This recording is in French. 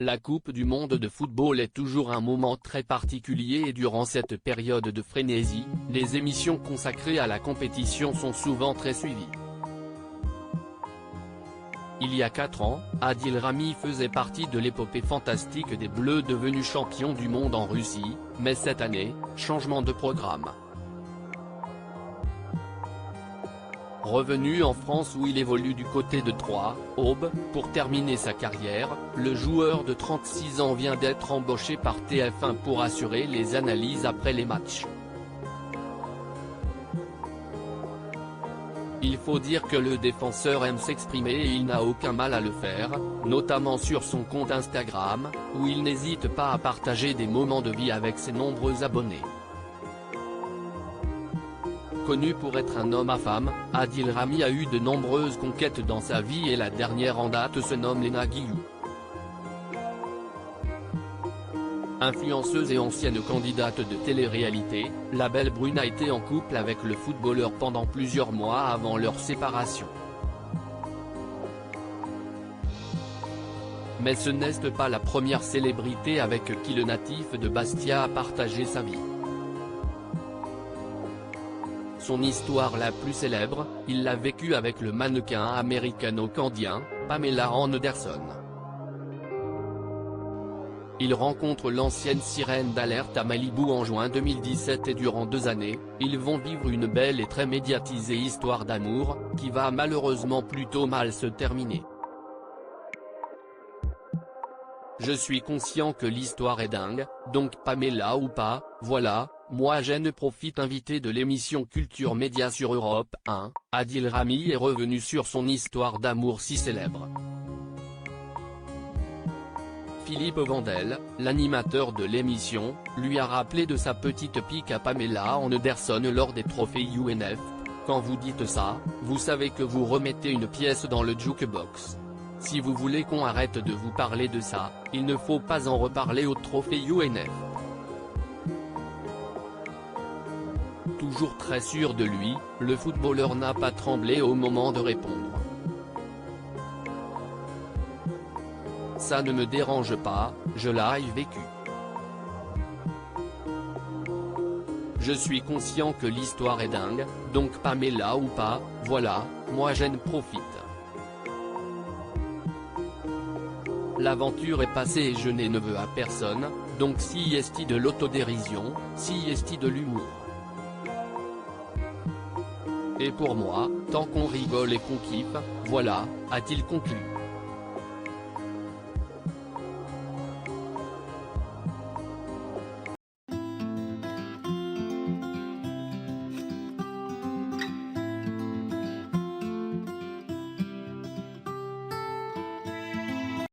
La Coupe du monde de football est toujours un moment très particulier et durant cette période de frénésie, les émissions consacrées à la compétition sont souvent très suivies. Il y a 4 ans, Adil Rami faisait partie de l'épopée fantastique des Bleus devenus champions du monde en Russie, mais cette année, changement de programme. Revenu en France où il évolue du côté de Troyes, Aube, pour terminer sa carrière, le joueur de 36 ans vient d'être embauché par TF1 pour assurer les analyses après les matchs. Il faut dire que le défenseur aime s'exprimer et il n'a aucun mal à le faire, notamment sur son compte Instagram, où il n'hésite pas à partager des moments de vie avec ses nombreux abonnés. Connu pour être un homme à femme, Adil Rami a eu de nombreuses conquêtes dans sa vie et la dernière en date se nomme Léna Guillou. Influenceuse et ancienne candidate de télé-réalité, la belle brune a été en couple avec le footballeur pendant plusieurs mois avant leur séparation. Mais ce n'est pas la première célébrité avec qui le natif de Bastia a partagé sa vie. Son histoire la plus célèbre, il l'a vécue avec le mannequin américano-candien, Pamela Anderson. Il rencontre l'ancienne sirène d'alerte à Malibu en juin 2017 et durant 2 années, ils vont vivre une belle et très médiatisée histoire d'amour, qui va malheureusement plutôt mal se terminer. Je suis conscient que l'histoire est dingue, donc Pamela ou pas, voilà, moi j'en profite. Invité de l'émission Culture Média sur Europe 1, Adil Rami est revenu sur son histoire d'amour si célèbre. Philippe Vandel, l'animateur de l'émission, lui a rappelé de sa petite pique à Pamela Anderson lors des trophées UNF. Quand vous dites ça, vous savez que vous remettez une pièce dans le jukebox. Si vous voulez qu'on arrête de vous parler de ça, il ne faut pas en reparler au trophée UNF. Toujours très sûr de lui, le footballeur n'a pas tremblé au moment de répondre. Ça ne me dérange pas, je l'ai vécu. Je suis conscient que l'histoire est dingue, donc Pamela ou pas, voilà, moi j'en profite. L'aventure est passée et je n'ai neveu à personne, donc si est de l'autodérision, si est de l'humour. Et pour moi, tant qu'on rigole et qu'on kiffe, voilà, a-t-il conclu.